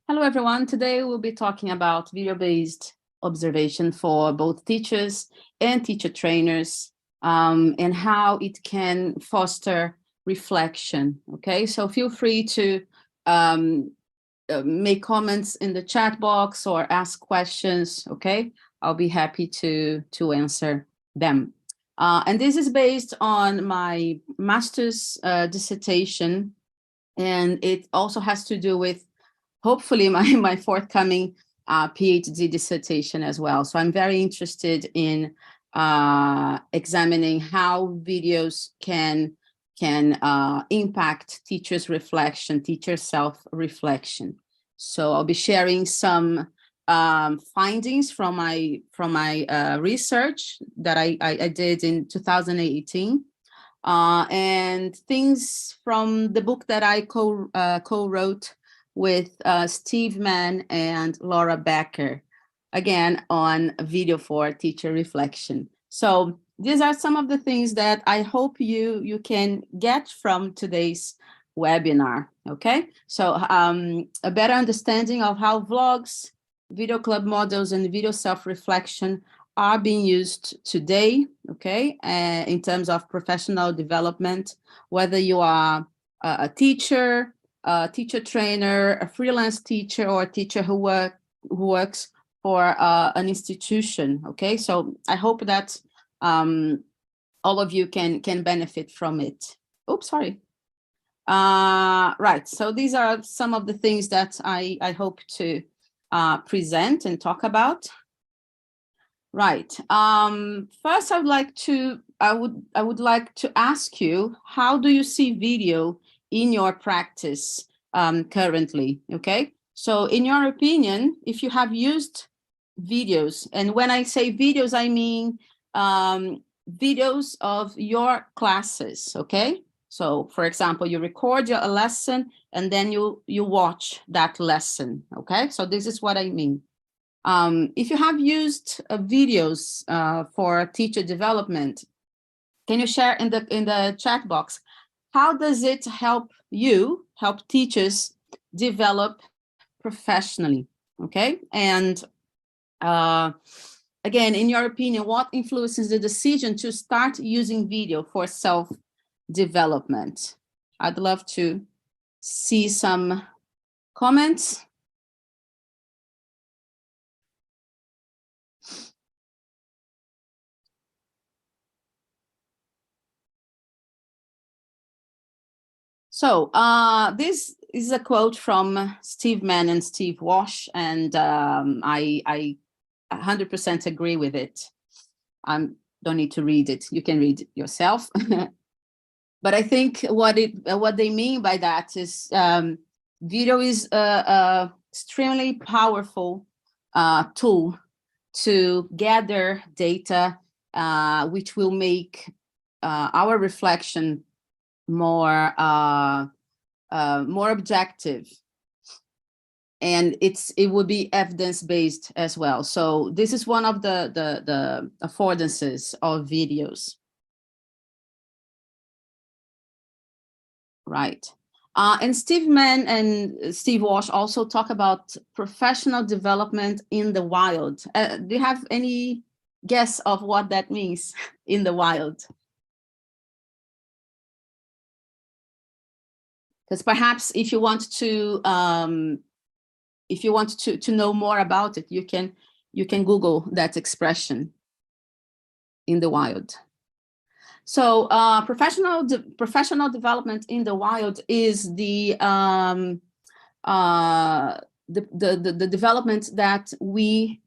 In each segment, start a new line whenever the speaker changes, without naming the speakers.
Hello, everyone. Today we'll be talking about video-based observation for both teachers and teacher trainers, and how it can foster reflection. Okay, so feel free to make comments in the chat box or ask questions. Okay, I'll be happy to answer them. And this is based on my master's dissertation, and it also has to do with hopefully my forthcoming PhD dissertation as well. So I'm very interested in examining how videos can impact teachers' reflection, teacher self-reflection. So I'll be sharing some findings from my research that I did in 2018. And things from the book that I co-wrote with Steve Mann and Laura Becker, again, on video for teacher reflection. So these are some of the things that I hope you can get from today's webinar, okay? So a better understanding of how vlogs, video club models, and video self-reflection are being used today, okay, in terms of professional development, whether you are a teacher, a teacher trainer, a freelance teacher, or a teacher who works for an institution. Okay, so I hope that all of you can benefit from it. Oops, sorry. Right, so these are some of the things that I hope to present and talk about. Right. First, I would like to ask you, how do you see video in your practice currently? Okay. So in your opinion, if you have used videos, and when I say videos, I mean videos of your classes. Okay. So for example, you record a lesson and then you watch that lesson. Okay. So this is what I mean. If you have used videos for teacher development, can you share in the chat box, how does it help teachers develop professionally? Okay, and again, in your opinion, what influences the decision to start using video for self-development? I'd love to see some comments. So this is a quote from Steve Mann and Steve Walsh, and I 100% agree with it. I don't need to read it. You can read it yourself. But I think what they mean by that is video is a extremely powerful tool to gather data, which will make our reflection more objective, and it would be evidence-based as well. So this is one of the affordances of videos, right? And Steve Mann and Steve Walsh also talk about professional development in the wild. Do you have any guess of what that means, in the wild? Because perhaps if you want to know more about it, you can Google that expression, in the wild. So professional development in the wild is the development that we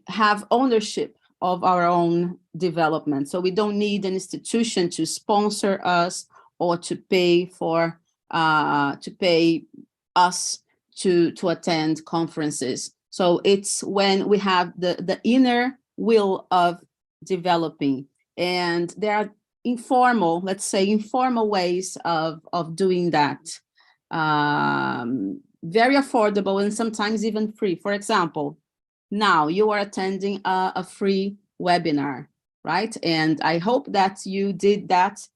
have ownership of our own development. So we don't need an institution to sponsor us or to pay for us to attend conferences. So it's when we have the inner will of developing, and there are informal ways of doing that, very affordable and sometimes even free. For example, now you are attending a free webinar, right? And I hope that you did that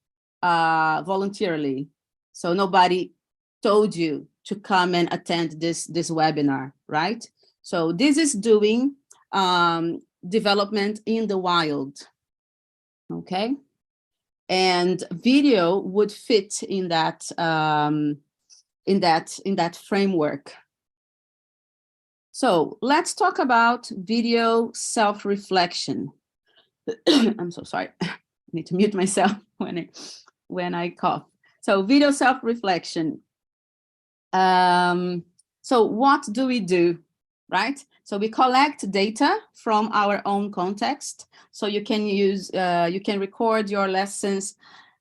voluntarily. So nobody told you to come and attend this webinar, right? So this is doing development in the wild, okay? And video would fit in that framework. So let's talk about video self-reflection. I'm so sorry. I need to mute myself when I cough. So video self-reflection. So what do we do, right? So we collect data from our own context. So you can use, you can record your lessons.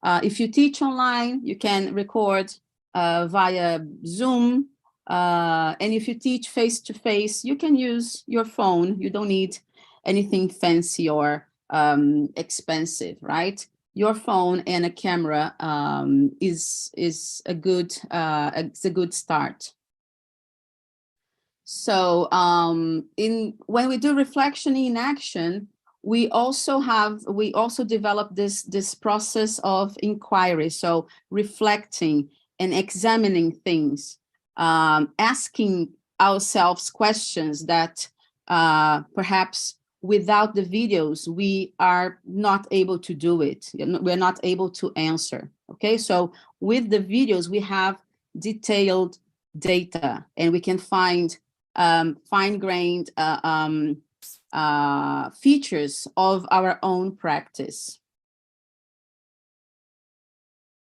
If you teach online, you can record via Zoom. And if you teach face-to-face, you can use your phone. You don't need anything fancy or expensive, right? Your phone and a camera is a good start. So when we do reflection in action, we also develop this process of inquiry. So reflecting and examining things, asking ourselves questions that perhaps without the videos, we are not able to do it. We're not able to answer, okay? So with the videos, we have detailed data and we can find fine-grained features of our own practice.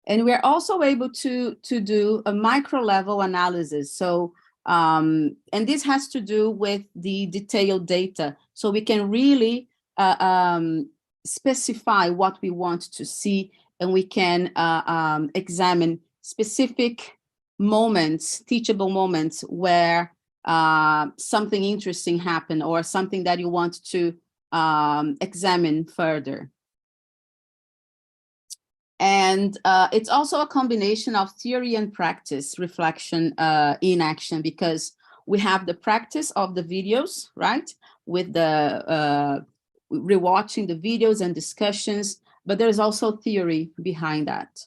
And we're also able to do a micro-level analysis. So, and this has to do with the detailed data. So we can really specify what we want to see, and we can examine specific moments, teachable moments where something interesting happened or something that you want to examine further. And it's also a combination of theory and practice, reflection in action, because we have the practice of the videos, right? With the rewatching the videos and discussions, but there's also theory behind that.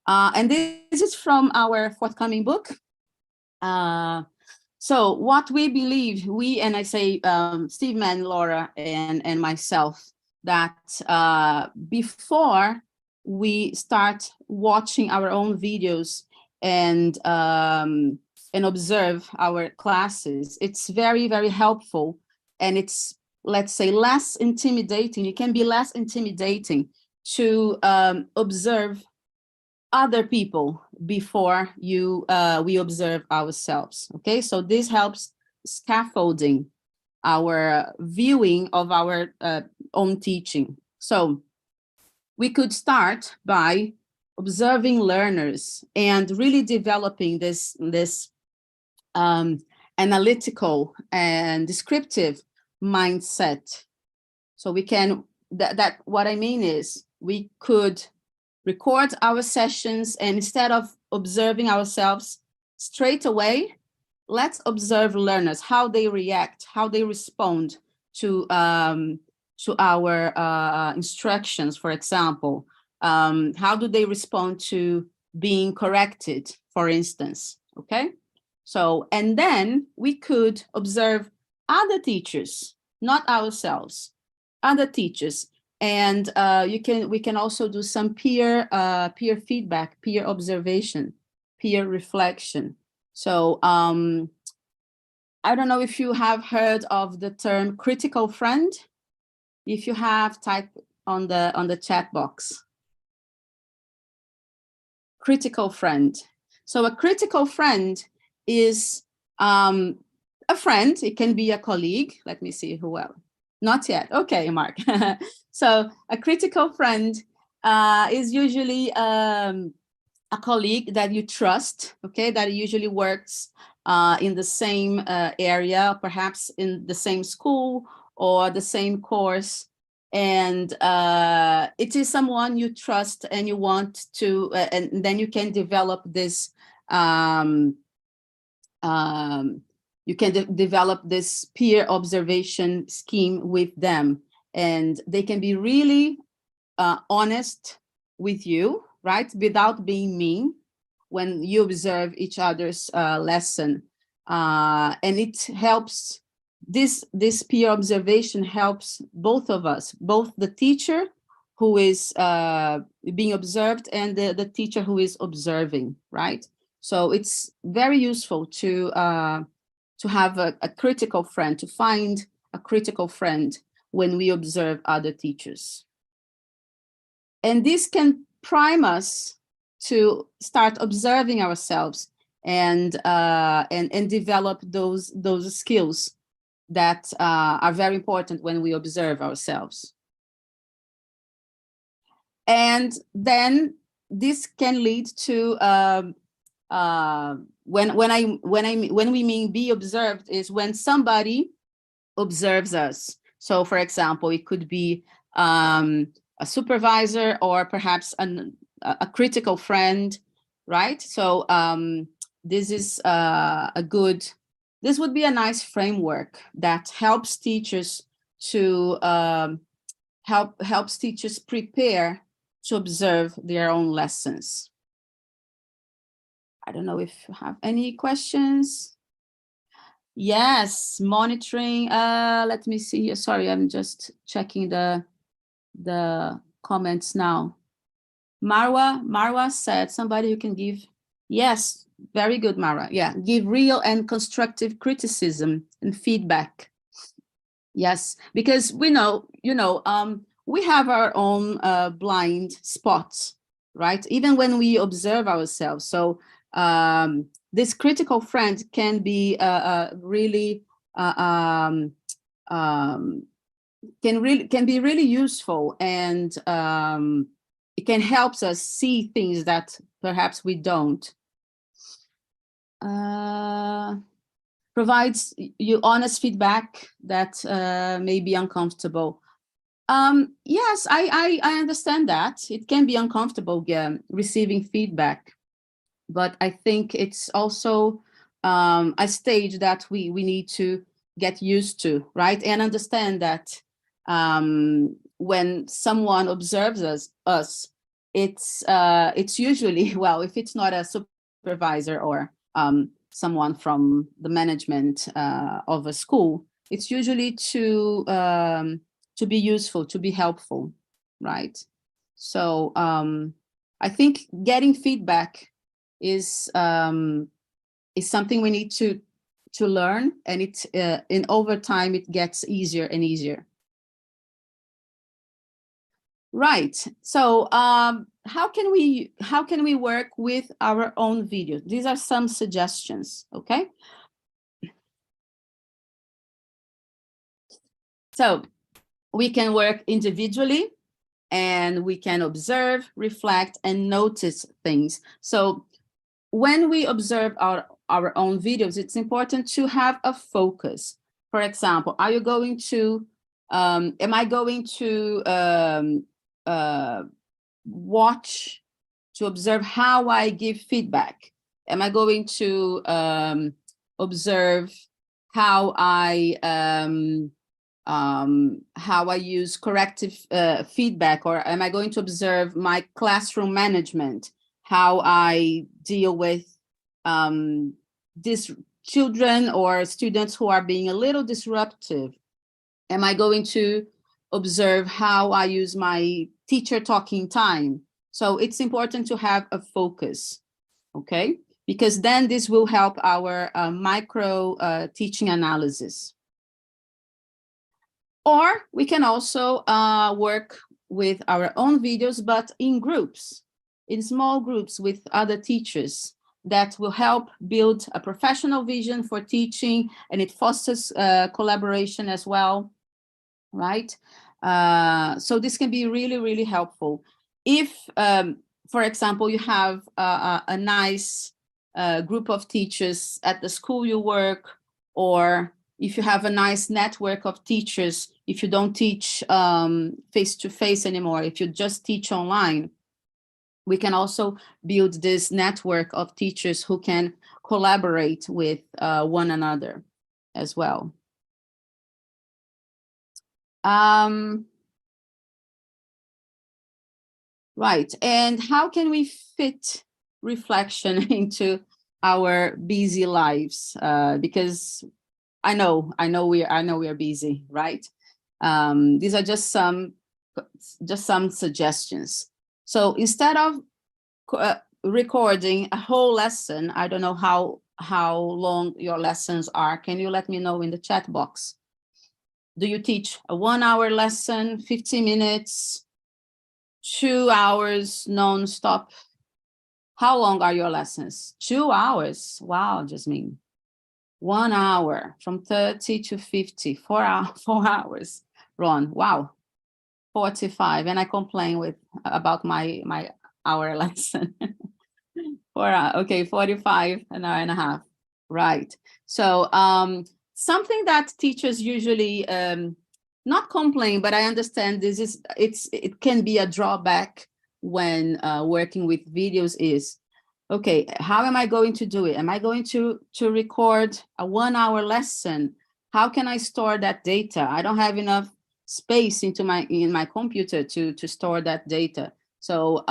And this is from our forthcoming book. So what we believe, and I say Steve, Man, Laura, and myself, that before we start watching our own videos and observe our classes, it's very, very helpful, and it's, let's say, less intimidating. It can be less intimidating to observe other people before we observe ourselves. Okay, so this helps scaffolding our viewing of our own teaching. So we could start by observing learners and really developing this analytical and descriptive mindset. So we can, what I mean is, we could record our sessions, and instead of observing ourselves straight away, let's observe learners, how they react, how they respond to our instructions, for example. How do they respond to being corrected, for instance, okay? So, and then we could observe other teachers, not ourselves, other teachers. And we can also do some peer feedback, peer observation, peer reflection. So I don't know if you have heard of the term critical friend. If you have, type on the chat box. Critical friend. So a critical friend is a friend. It can be a colleague. Let me see who else. Not yet. Okay, Mark. So a critical friend is usually a colleague that you trust, okay, that usually works in the same area, perhaps in the same school or the same course. And it is someone you trust and you want to, and then you can develop this you can develop this peer observation scheme with them, and they can be really honest with you, right? Without being mean. when you observe each other's lesson. And it helps, this peer observation helps both of us, both the teacher who is being observed and the teacher who is observing, right? So it's very useful to have a critical friend, to find a critical friend when we observe other teachers. And this can prime us to start observing ourselves and develop those skills that are very important when we observe ourselves. And then this can lead to when we mean be observed is when somebody observes us. So, for example, it could be a supervisor or perhaps a critical friend, right? So this is this would be a nice framework that helps teachers to helps teachers prepare to observe their own lessons. I don't know if you have any questions. Yes, monitoring. Let me see. Sorry, I'm just checking the comments now. Marwa said, somebody who can give. Yes, very good, Marwa. Yeah, give real and constructive criticism and feedback. Yes, because we know, we have our own blind spots, right? Even when we observe ourselves. So this critical friend can be really can be really useful, and it can help us see things that perhaps we don't. Provides you honest feedback that may be uncomfortable. Yes, I understand that. It can be uncomfortable receiving feedback, but I think it's also a stage that we need to get used to, right? And understand that when someone observes us, it's usually, well, if it's not a supervisor or someone from the management of a school, it's usually to be useful, to be helpful, right? So I think getting feedback is something we need to learn, and it's in over time it gets easier and easier. Right. So how can we work with our own videos? These are some suggestions. Okay. So we can work individually, and we can observe, reflect, and notice things. So when we observe our own videos, it's important to have a focus. For example, are you going to, am I going to watch, to observe how I give feedback? Am I going to observe how I use corrective feedback? Or am I going to observe my classroom management, how I deal with these children or students who are being a little disruptive? Am I going to observe how I use my teacher talking time? So it's important to have a focus, okay? Because then this will help our micro teaching analysis. Or we can also work with our own videos, but in groups, in small groups with other teachers. That will help build a professional vision for teaching, and it fosters collaboration as well, right? So this can be really, really helpful. If, for example, you have a nice group of teachers at the school you work, or if you have a nice network of teachers, if you don't teach face-to-face anymore, if you just teach online, we can also build this network of teachers who can collaborate with one another as well. Right, and how can we fit reflection into our busy lives, because I know we are busy, right? These are just some suggestions. So instead of recording a whole lesson, I don't know how long your lessons are. Can you let me know in the chat box? Do you teach a 1 hour lesson, 50 minutes, 2 hours non-stop? How long are your lessons? 2 hours. Wow, Jasmine. 1 hour from 30 to 50, 4 hours. Ron, wow, 45. And I complain about my hour lesson. 4 hours, okay, 45, an hour and a half. Right. So something that teachers usually not complain, but I understand it can be a drawback when working with videos is, okay, how am I going to do it? Am I going to record a 1 hour lesson? How can I store that data? I don't have enough space in my computer to store that data. So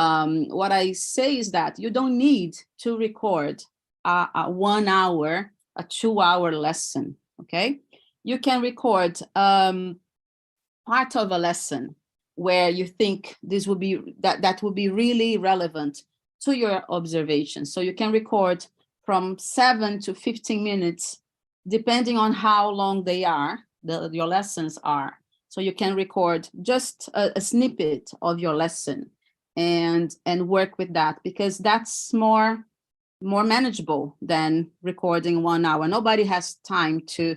what I say is that you don't need to record a 1 hour, a 2 hour lesson, okay? You can record part of a lesson where you think this would be, that would be really relevant to your observation. So you can record from 7 to 15 minutes, depending on how long they are, your lessons are. So you can record just a snippet of your lesson and work with that, because that's more manageable than recording 1 hour. Nobody has time to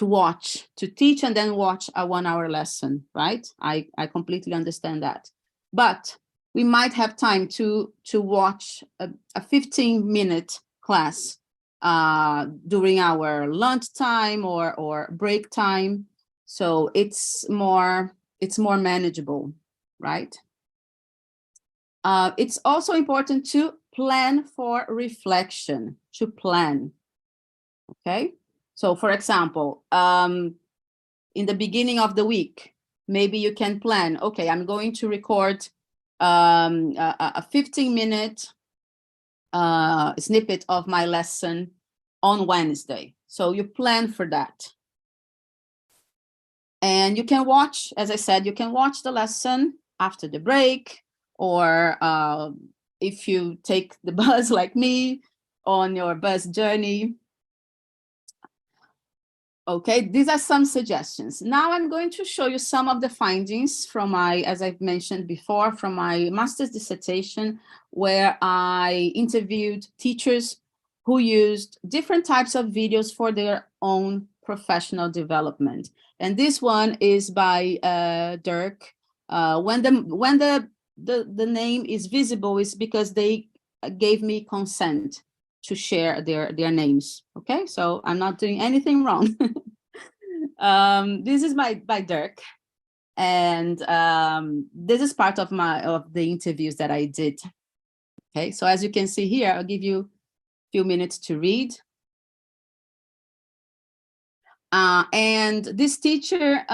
watch, to teach and then watch a 1 hour lesson, right? I completely understand that. But we might have time to watch a 15-minute class during our lunch time or break time. So it's more manageable, right? It's also important to plan for reflection, to plan, okay? So for example, in the beginning of the week, maybe you can plan, okay, I'm going to record a 15-minute snippet of my lesson on Wednesday. So you plan for that. And you can watch, as I said, you can watch the lesson after the break, or if you take the bus like me on your bus journey. Okay, these are some suggestions. Now I'm going to show you some of the findings from as I've mentioned before, from my master's dissertation, where I interviewed teachers who used different types of videos for their own professional development. And this one is by Dirk. When the name is visible, is because they gave me consent to share their names. Okay, so I'm not doing anything wrong. This is by Dirk, and this is part of the interviews that I did. Okay, so as you can see here, I'll give you a few minutes to read. And this teacher,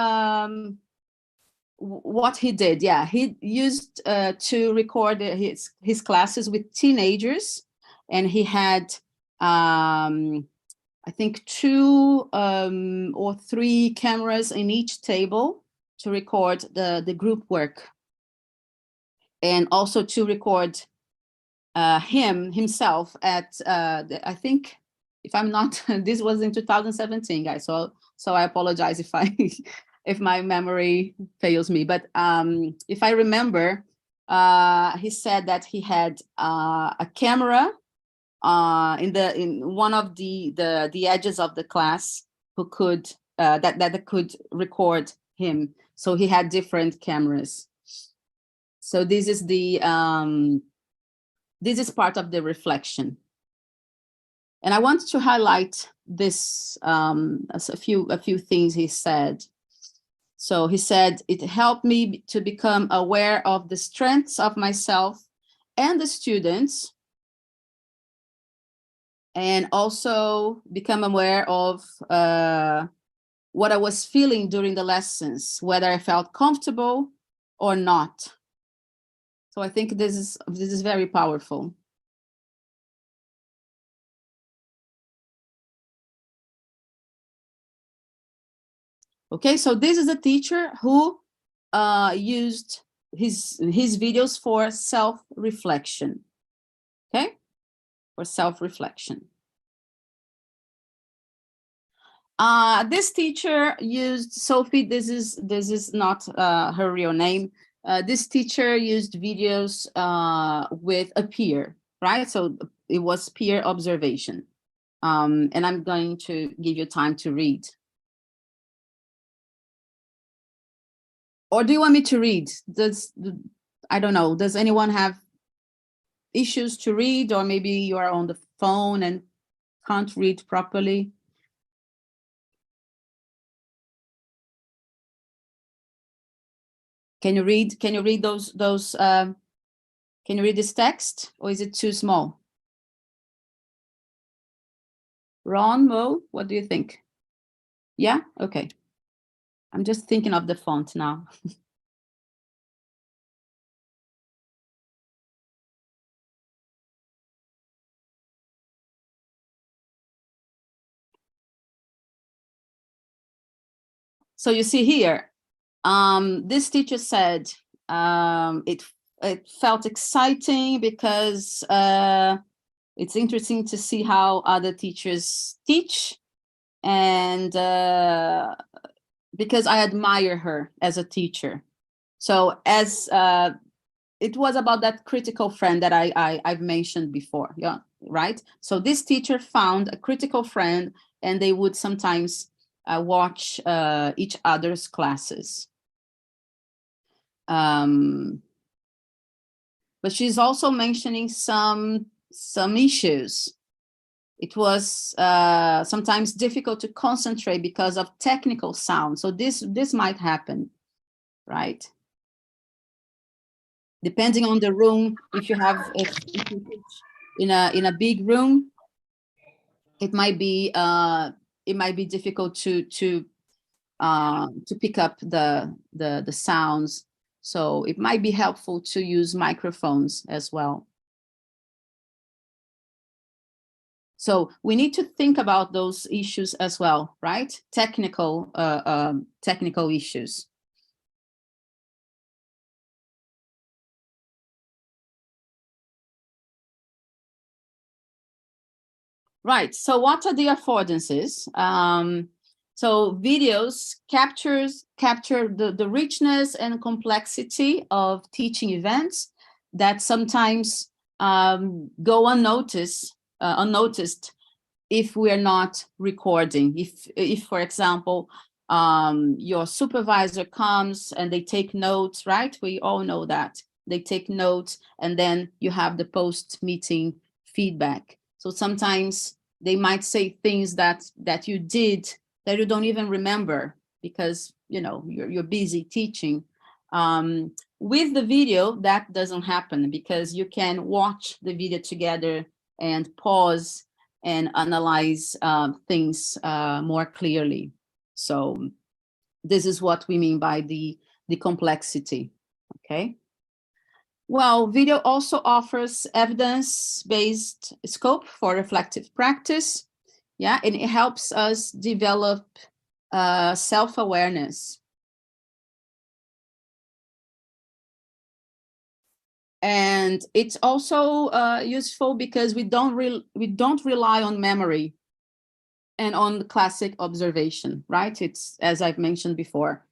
what he did, yeah, he used to record his classes with teenagers, and he had I think 2 or 3 cameras in each table to record the group work, and also to record himself at I think, if I'm not, this was in 2017, guys, so I apologize if if my memory fails me, but if I remember, he said that he had a camera in one of the edges of the class, who could that could record him. So he had different cameras. So this is this is part of the reflection. And I want to highlight this as a few things he said. So he said, it helped me to become aware of the strengths of myself and the students, and also become aware of what I was feeling during the lessons, whether I felt comfortable or not. So I think this is very powerful. Okay, so this is a teacher who used his videos for self-reflection. Okay, for self-reflection. This teacher used Sophie. This is not her real name. This teacher used videos with a peer, right? So it was peer observation. And I'm going to give you time to read. Or do you want me to read? I don't know. Does anyone have issues to read, or maybe you are on the phone and can't read properly? Can you read? Can you read those? Can you read this text, or is it too small? Ron, Mo, what do you think? Yeah, okay. I'm just thinking of the font now. So you see here, this teacher said it felt exciting because it's interesting to see how other teachers teach, and because I admire her as a teacher. So as it was about that critical friend that I've mentioned before, yeah, right? So this teacher found a critical friend, and they would sometimes watch each other's classes. But she's also mentioning some issues. It was sometimes difficult to concentrate because of technical sound. So this might happen, right? Depending on the room, if you teach in a big room, it might be difficult to pick up the sounds. So it might be helpful to use microphones as well. So we need to think about those issues as well, right? Technical issues. Right. So what are the affordances? So videos capture the richness and complexity of teaching events that sometimes go unnoticed if we're not recording. If for example, your supervisor comes and they take notes, right? We all know that. They take notes, and then you have the post-meeting feedback. So sometimes they might say things that you did that you don't even remember because you're busy teaching. With the video, that doesn't happen because you can watch the video together and pause and analyze things more clearly. So this is what we mean by the complexity, okay? Well, video also offers evidence-based scope for reflective practice, yeah, and it helps us develop self-awareness. And it's also useful because we don't rely on memory and on classic observation, right? It's, as I've mentioned before,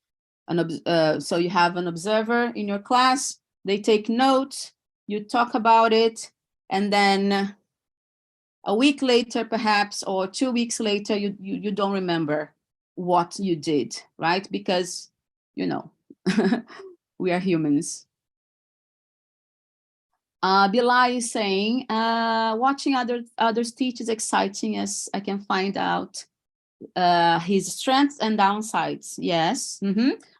so you have an observer in your class, they take notes, you talk about it, and then a week later, perhaps, or 2 weeks later, you don't remember what you did, right? Because, we are humans. Bilal is saying, watching others teach is exciting as I can find out his strengths and downsides. Yes.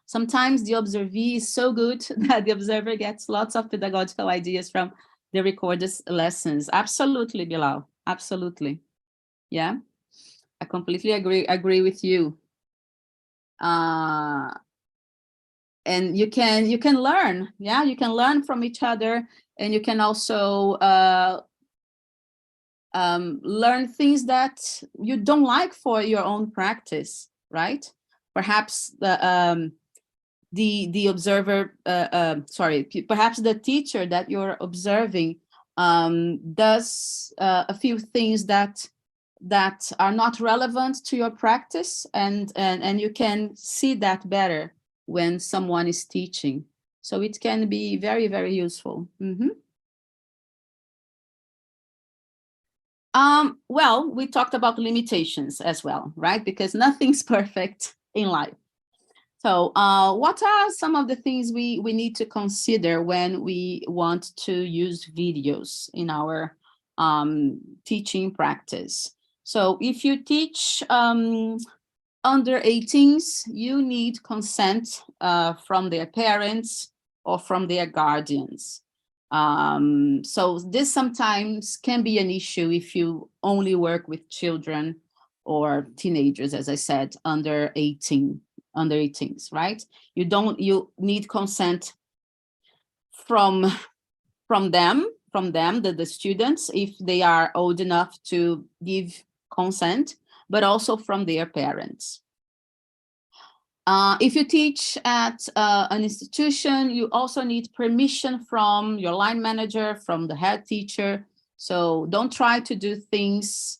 Sometimes the observee is so good that the observer gets lots of pedagogical ideas from the recorded lessons. Absolutely, Bilal. Absolutely. Yeah, I completely agree with you. and you can learn. Yeah, you can learn from each other, and you can also learn things that you don't like for your own practice, right? Perhaps the observer, perhaps the teacher that you're observing does a few things that are not relevant to your practice, and you can see that better when someone is teaching. So it can be very, very useful. Well, we talked about limitations as well, right? Because nothing's perfect in life. So what are some of the things we need to consider when we want to use videos in our teaching practice? So if you teach under 18s, you need consent from their parents or from their guardians. So this sometimes can be an issue if you only work with children or teenagers, as I said, under 18s, right? You need consent from them, the students, if they are old enough to give consent, but also from their parents. If you teach at an institution, you also need permission from your line manager, from the head teacher. So don't try to do things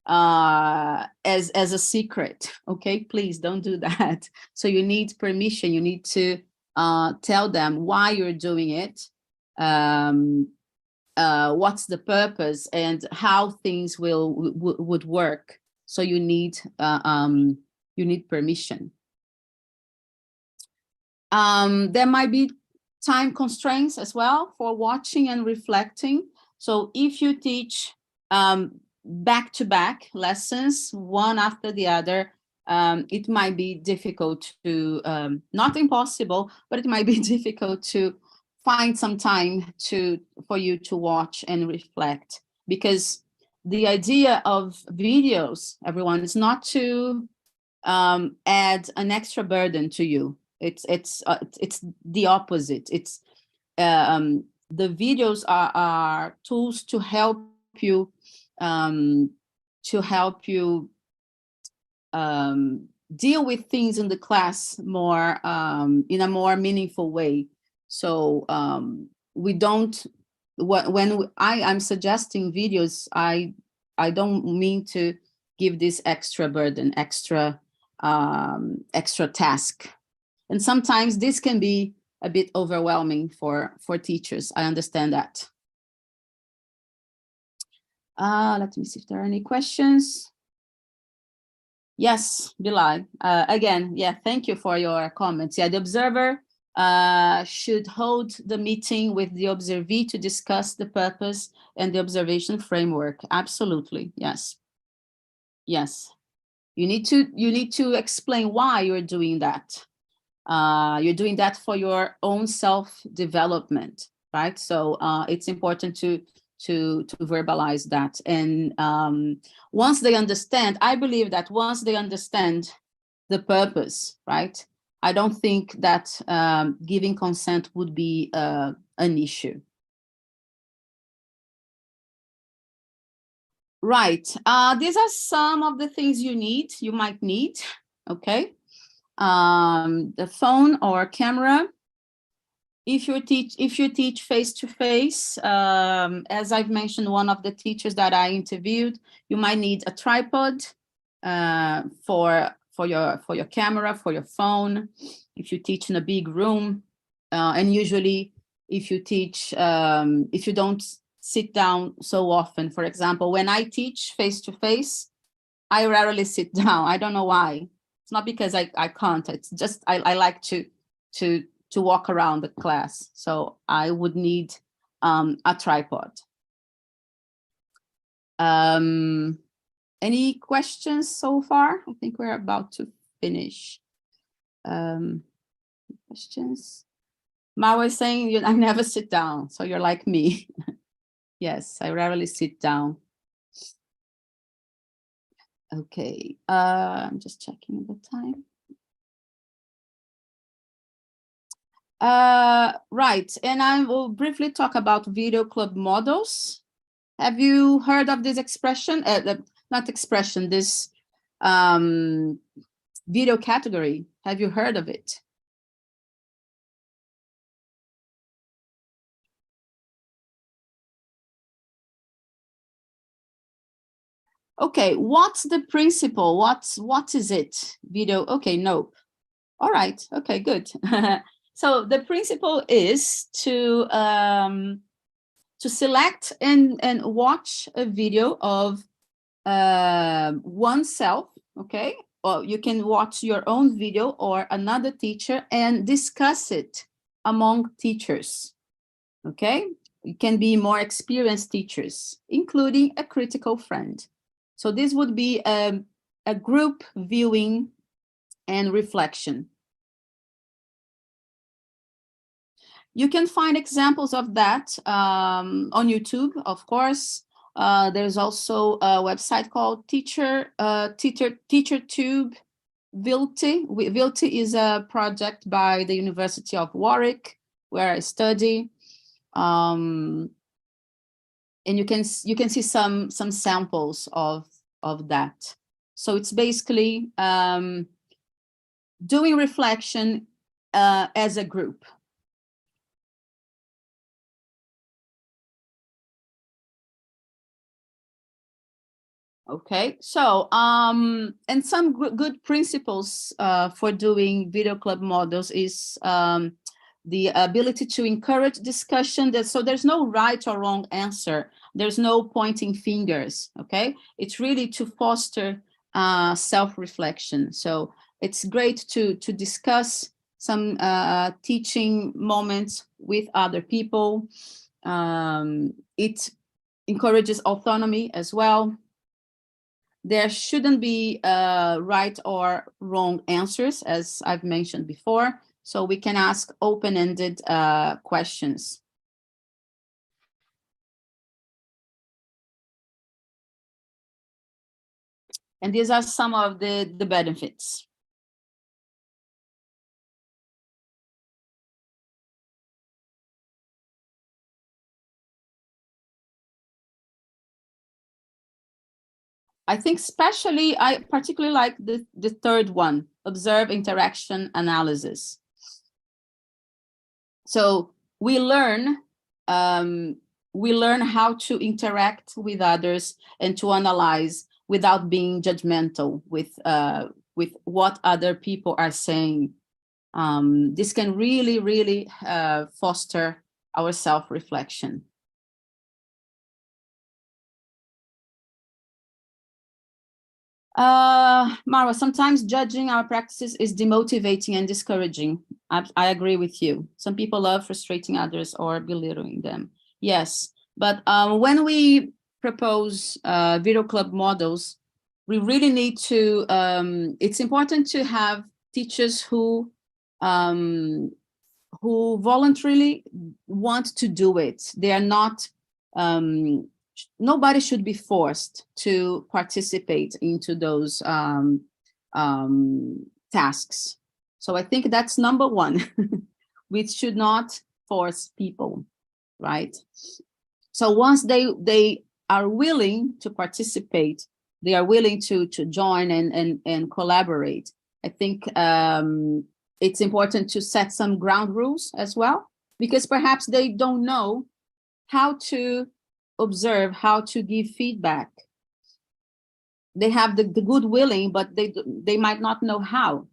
as a secret, okay? Please don't do that. So you need permission. You need to tell them why you're doing it, what's the purpose, and how things would work. So you need permission. There might be time constraints as well for watching and reflecting. So if you teach back-to-back lessons, one after the other, it might be difficult to, not impossible, but it might be difficult to find some time for you to watch and reflect. Because the idea of videos, everyone, is not to add an extra burden to you. It's the opposite. It's the videos are tools to help you deal with things in the class more in a more meaningful way. So we don't, when I'm suggesting videos, I don't mean to give this extra burden, extra task. And sometimes this can be a bit overwhelming for teachers. I understand that. Let me see if there are any questions. Yes, Bilal. Again, yeah, thank you for your comments. Yeah, the observer should hold the meeting with the observee to discuss the purpose and the observation framework. Absolutely, yes. Yes. You need to explain why you're doing that. You're doing that for your own self-development, right? So it's important to verbalize that. And once they understand, I believe that once they understand the purpose, right, I don't think that giving consent would be an issue. Right. These are some of the things you might need, okay? The phone or camera. If you teach face-to-face, as I've mentioned, one of the teachers that I interviewed, you might need a tripod for your camera, for your phone. If you teach in a big room, and usually if you teach, if you don't sit down so often, for example, when I teach face-to-face, I rarely sit down. I don't know why. It's not because I can't. It's just I like to walk around the class. So I would need a tripod. Any questions so far? I think we're about to finish. Questions? Ma was saying, I never sit down. So you're like me. Yes, I rarely sit down. Okay, I'm just checking the time. Right, and I will briefly talk about video club models. Have you heard of this expression? Not expression, this video category. Have you heard of it? Okay, what's the principle? What is it? Video, okay, no. All right, okay, good. So the principle is to select and watch a video of oneself, okay? Or you can watch your own video or another teacher and discuss it among teachers, okay? It can be more experienced teachers, including a critical friend. So this would be a group viewing and reflection. You can find examples of that on YouTube, of course. There's also a website called TeacherTube. Vilti. Vilti is a project by the University of Warwick, where I study. And you can see some samples of that. So it's basically doing reflection as a group. Okay, so and some good principles for doing video club models is the ability to encourage discussion. So there's no right or wrong answer. There's no pointing fingers, okay? It's really to foster self-reflection. So it's great to discuss some teaching moments with other people. It encourages autonomy as well. There shouldn't be right or wrong answers, as I've mentioned before. So we can ask open-ended questions. And these are some of the benefits. I think I particularly like the third one, observe interaction analysis. So we learn how to interact with others and to analyze without being judgmental with what other people are saying. This can really foster our self-reflection. Marwa, sometimes judging our practices is demotivating and discouraging. I agree with you. Some people love frustrating others or belittling them. Yes, but when we propose video club models, we really need to, it's important to have teachers who voluntarily want to do it. They are not, nobody should be forced to participate into those tasks. So I think that's number one. We should not force people, right? So once they are willing to participate, they are willing to join and collaborate. I think it's important to set some ground rules as well, because perhaps they don't know how to observe, how to give feedback. They have the good willing, but they might not know how.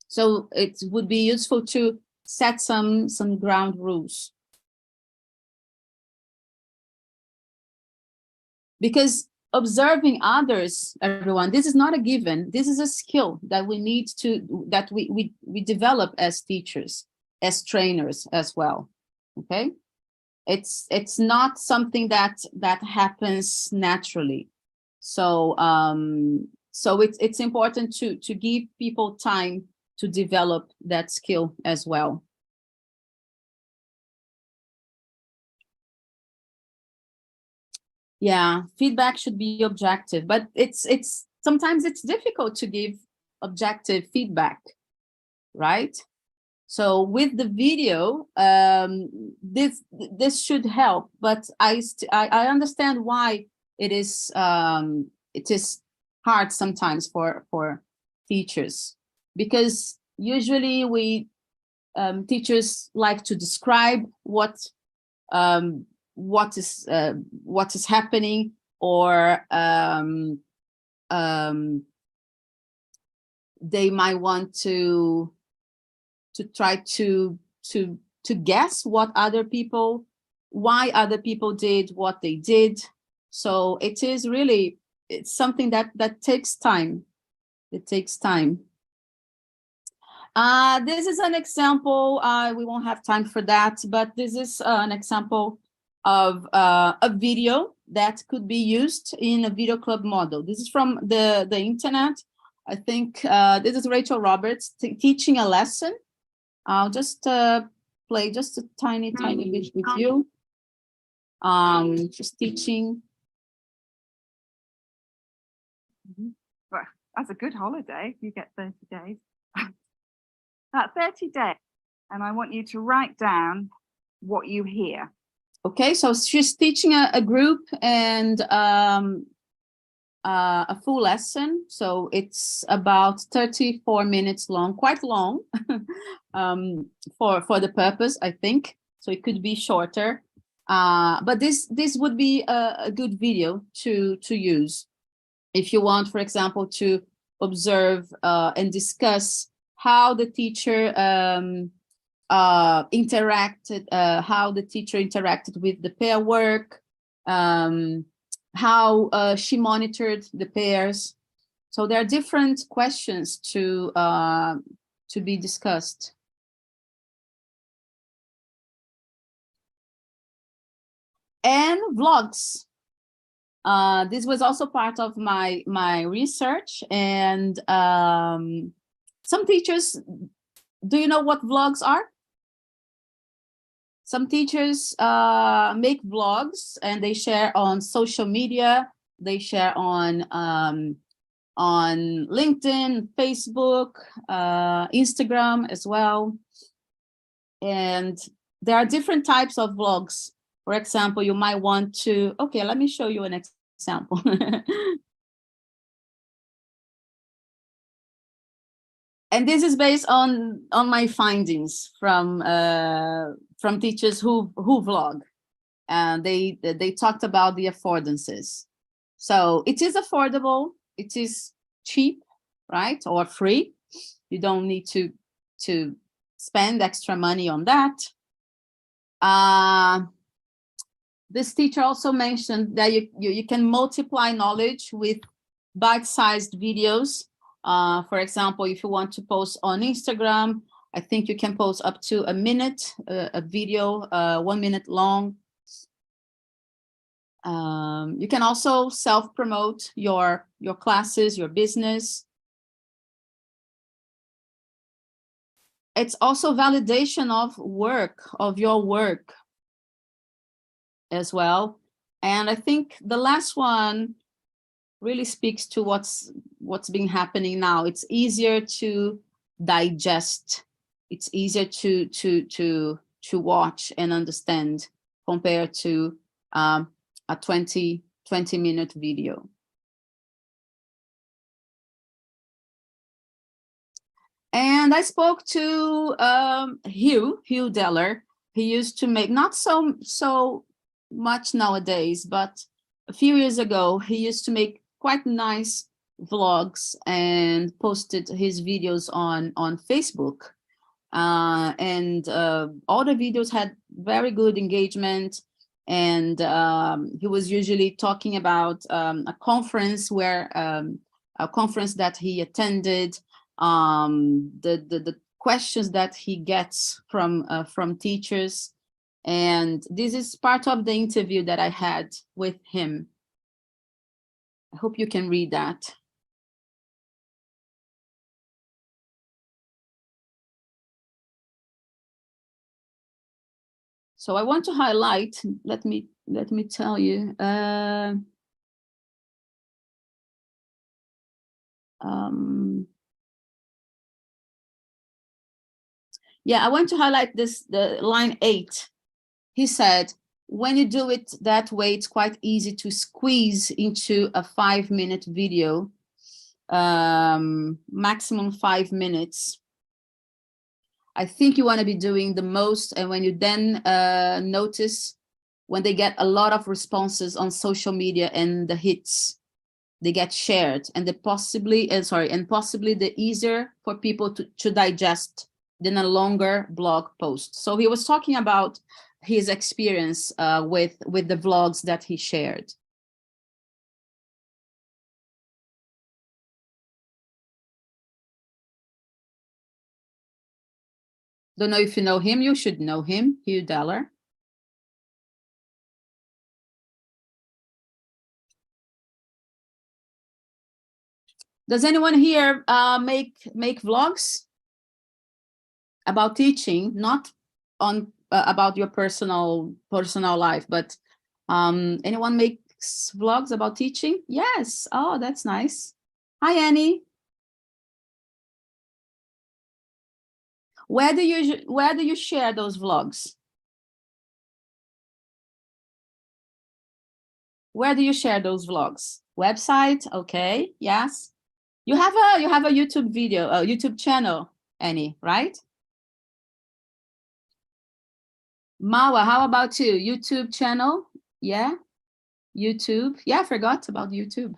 So it would be useful to set some ground rules. Because observing others, everyone, this is not a given. This is a skill that we need to, that we develop as teachers, as trainers as well, okay? It's not something that happens naturally. So so it's important to give people time to develop that skill as well. Yeah, feedback should be objective, but it's sometimes it's difficult to give objective feedback, right? So with the video, this should help, but I understand why it is hard sometimes for teachers, because usually teachers like to describe what is happening, or they might want to try to guess why other people did what they did. So it's something that takes time. It takes time. This is an example. We won't have time for that, but this is an example of a video that could be used in a video club model. This is from the internet. I think this is Rachel Roberts teaching a lesson. I'll just play just a tiny bit with you. Just teaching.
Well, that's a good holiday. You get 30 days. That's 30 days. And I want you to write down what you hear.
Okay, so she's teaching a group and a full lesson. So it's about 34 minutes long, quite long for the purpose, I think. So it could be shorter. But this would be a good video to use if you want, for example, to observe and discuss how the teacher interacted with the pair work, how she monitored the pairs. So there are different questions to be discussed. And vlogs. This was also part of my research, and some teachers, do you know what vlogs are? Some teachers make vlogs and they share on social media. They share on LinkedIn, Facebook, Instagram as well. And there are different types of vlogs. For example, you might want to, okay, let me show you an example. And this is based on my findings from teachers who vlog, and they talked about the affordances. So it is affordable, it is cheap, right, or free. You don't need to spend extra money on that. This teacher also mentioned that you can multiply knowledge with bite-sized videos. For example, if you want to post on Instagram, I think you can post up to a minute, a video, 1 minute long. You can also self-promote your classes, your business. It's also validation of your work as well. And I think the last one really speaks to what's been happening now. It's easier to digest. It's easier to watch and understand compared to a 20-minute video. And I spoke to Hugh Deller. He used to make, not so much nowadays, but a few years ago, he used to make quite nice vlogs and posted his videos on Facebook. And all the videos had very good engagement. And he was usually talking about a conference that he attended, the questions that he gets from teachers. And this is part of the interview that I had with him. I hope you can read that. So I want to highlight, let me tell you, Yeah, I want to highlight this, the line 8. He said, when you do it that way, it's quite easy to squeeze into a 5-minute video, maximum 5 minutes. I think you want to be doing the most, and when you then notice when they get a lot of responses on social media and the hits, they get shared, and possibly the easier for people to digest than a longer blog post. So he was talking about his experience with the vlogs that he shared. Don't know if you know him. You should know him, Hugh Deller. Does anyone here make vlogs about teaching, not on about your personal life, but anyone makes vlogs about teaching? Yes. Oh, that's nice. Hi, Annie. Where do you share those vlogs? Where do you share those vlogs? Website? Okay. Yes. You have a YouTube video, a YouTube channel, Annie, right? Mawa, how about you? YouTube channel? Yeah. YouTube. Yeah, I forgot about YouTube.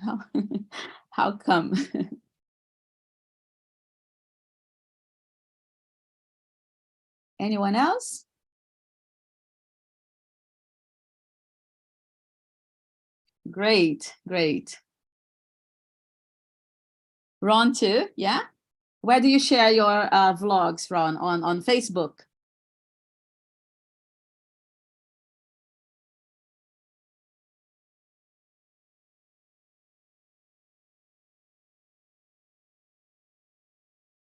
How come? Anyone else? Great, great. Ron too, yeah? Where do you share your vlogs, Ron? On Facebook?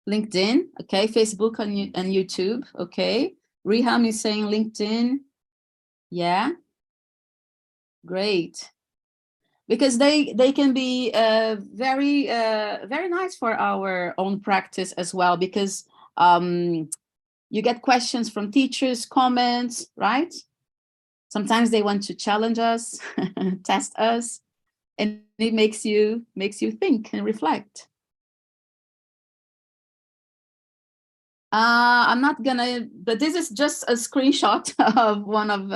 LinkedIn, okay. Facebook and YouTube, okay. Riham is saying LinkedIn. Yeah, great. Because they can be very nice for our own practice as well, because you get questions from teachers, comments, right? Sometimes they want to challenge us, test us, and it makes you think and reflect. I'm not gonna, but this is just a screenshot of one of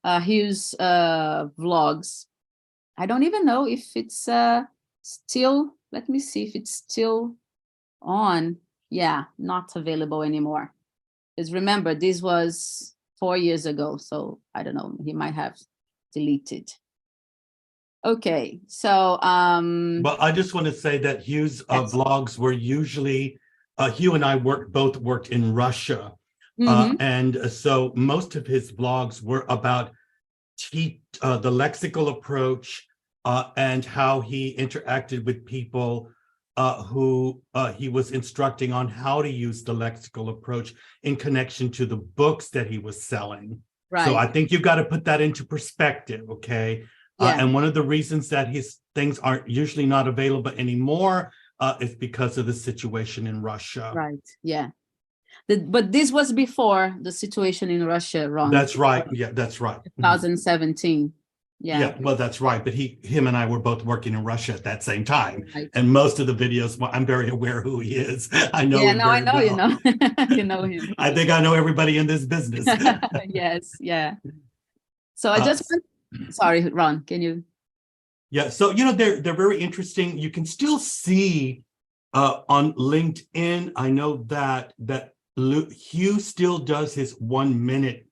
Hugh's vlogs. I don't even know if it's still, let me see if it's still on. Yeah, not available anymore. Because remember, this was 4 years ago, so I don't know, he might have deleted. Okay, so
But I just want to say that Hugh's vlogs were usually Hugh and I both worked in Russia. And so most of his vlogs were about the lexical approach and how he interacted with people who he was instructing on how to use the lexical approach in connection to the books that he was selling. Right. So I think you've got to put that into perspective, okay? Yeah. And one of the reasons that his things aren't usually not available anymore is because of the situation in Russia.
Right, yeah. But this was before the situation in Russia, Ron.
That's right. Yeah, that's right.
2017. Yeah,
well, that's right. But him and I were both working in Russia at that same time.
Right.
And most of the videos, well, I'm very aware who he is. I know him very well.
You know. You know him.
I think I know everybody in this business.
Yes, yeah. So I just sorry, Ron, can you?
Yeah, so they're very interesting. You can still see on LinkedIn, I know that Hugh still does his 1-minute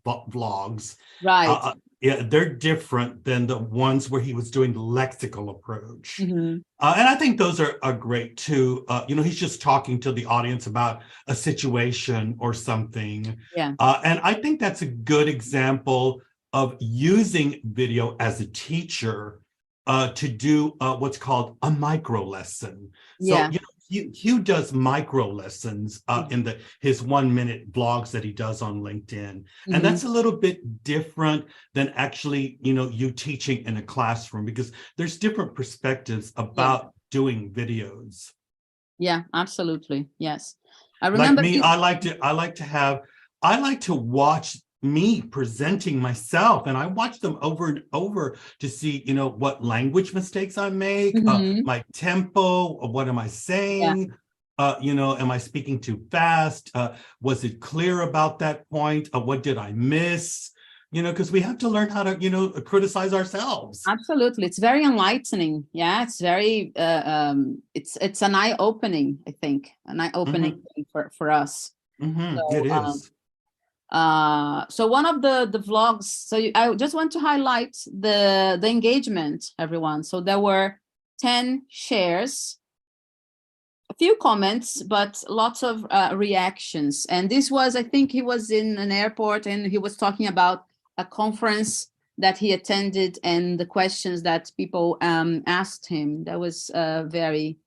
vlogs.
Right.
Yeah, they're different than the ones where he was doing the lexical approach. And I think those are great too. He's just talking to the audience about a situation or something.
Yeah.
And I think that's a good example of using video as a teacher to do what's called a micro lesson. So, Hugh does micro lessons in his 1-minute vlogs that he does on LinkedIn. And that's a little bit different than actually, you teaching in a classroom, because there's different perspectives about doing videos.
Yeah, absolutely. Yes. I remember
like me, I like to watch me presenting myself, and I watch them over and over to see, what language mistakes I make,
Mhm.
my tempo, what am I saying? Am I speaking too fast? Was it clear about that point? What did I miss? Because we have to learn how to, criticize ourselves.
Absolutely. It's very enlightening. Yeah, it's very, it's an eye-opening, I think, an eye-opening thing for us. So,
It is.
so one of the vlogs, I just want to highlight the engagement, everyone. So there were 10 shares, a few comments, but lots of reactions. And this was, I think he was in an airport and he was talking about a conference that he attended and the questions that people asked him. That was very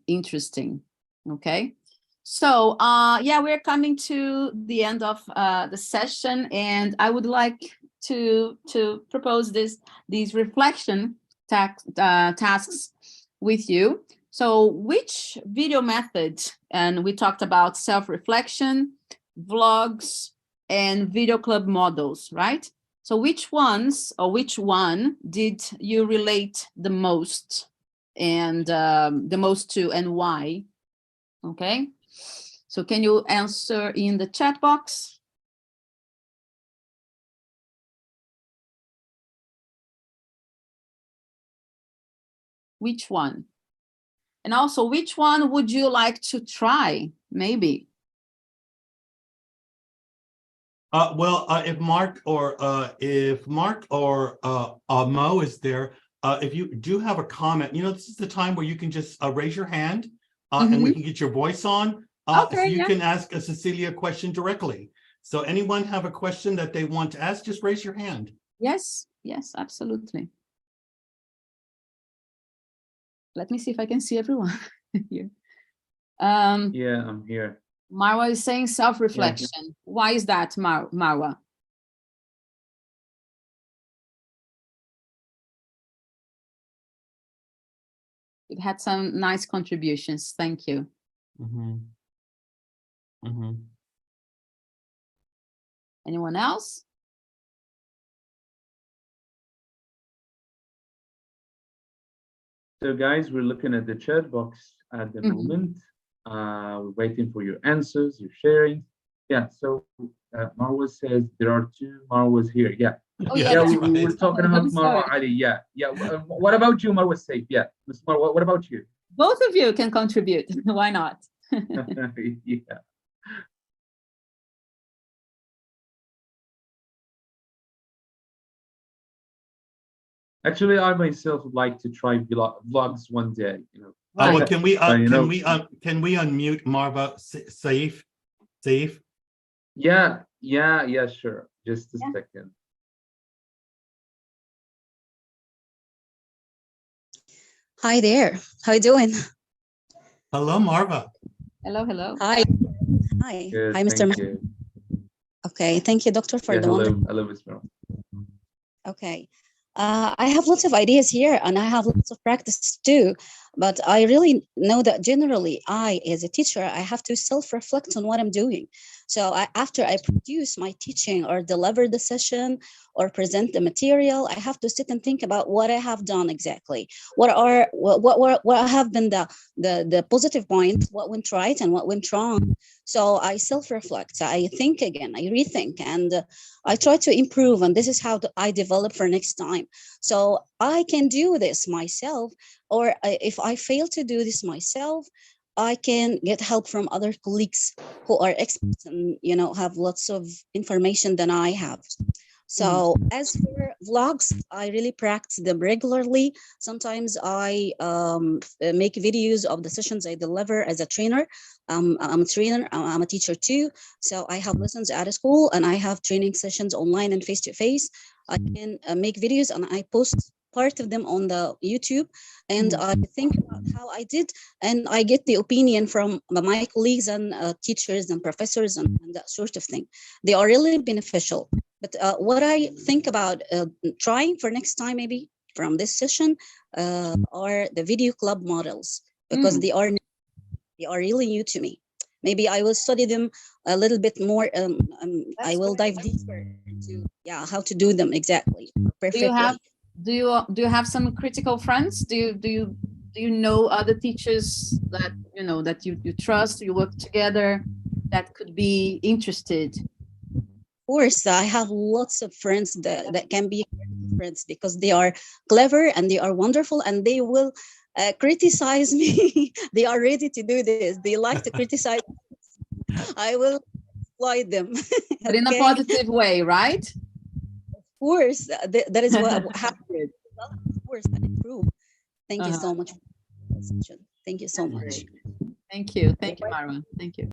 interesting. Okay. So yeah, we're coming to the end of the session, and I would like to propose these reflection tasks with you. So which video method, and we talked about self-reflection, vlogs, and video club models, right? So which ones or which one did you relate the most and the most to, and why? Okay. So can you answer in the chat box? Which one? And also, which one would you like to try, maybe?
Well, if Mark or Mo is there, if you do have a comment, this is the time where you can just raise your hand and we can get your voice on.
Okay,
so you can ask Cecilia a question directly. So anyone have a question that they want to ask, just raise your hand.
Yes, yes, absolutely. Let me see if I can see everyone here.
Yeah, I'm here.
Marwa is saying self-reflection. Yeah. Why is that, Marwa? It had some nice contributions. Thank you. Anyone else?
So guys, we're looking at the chat box at the moment. We're waiting for your answers, your sharing. Yeah, so Marwa says there are 2 Marwas here. Yeah.
Oh, yeah,
we were talking about Marwa Ali. Yeah. What about you, Marwa Saif? Yeah, Ms. Marwa, what about you?
Both of you can contribute. Why not?
Yeah. Actually, I myself would like to try vlogs one day.
Right. Well, can we unmute Marwa Saif? Saif?
Yeah, sure. Just a second.
Hi there. How you doing?
Hello, Marwa.
Hello.
Hi.
Good,
Hi, Mr. Okay, thank you, doctor, for the wonderful.
Hello, Ms. Marwa.
Okay. I have lots of ideas here and I have lots of practice too, but I really know that generally as a teacher, I have to self-reflect on what I'm doing. So after I produce my teaching or deliver the session or present the material, I have to sit and think about what I have done exactly. What have been the positive points, what went right and what went wrong. So I self-reflect, I think again, I rethink, and I try to improve, and this is how I develop for next time. So I can do this myself, or if I fail to do this myself, I can get help from other colleagues who are experts and have lots of information than I have. So as for vlogs, I really practice them regularly. Sometimes I make videos of the sessions I deliver as a trainer. I'm a trainer, I'm a teacher too. So I have lessons at a school and I have training sessions online and face-to-face. I can make videos and I post part of them on the YouTube, and I think about how I did, and I get the opinion from my colleagues and teachers and professors and that sort of thing. They are really beneficial. But what I think about trying for next time, maybe from this session, are the video club models, because they are really new to me. maybe I will study them a little bit more. I will dive deeper into how to do them exactly perfectly.
Do you have some critical friends? Do you know other teachers that that you trust, you work together, that could be interested?
Of course, I have lots of friends that can be friends because they are clever and they are wonderful and they will criticize me. They are ready to do this. They like to criticize. I will exploit them.
But in a positive way, right?
Of course, that is what happened. Of course, and improve. Thank you so much for the session. Thank you so much.
Thank you, Marwa. Thank you.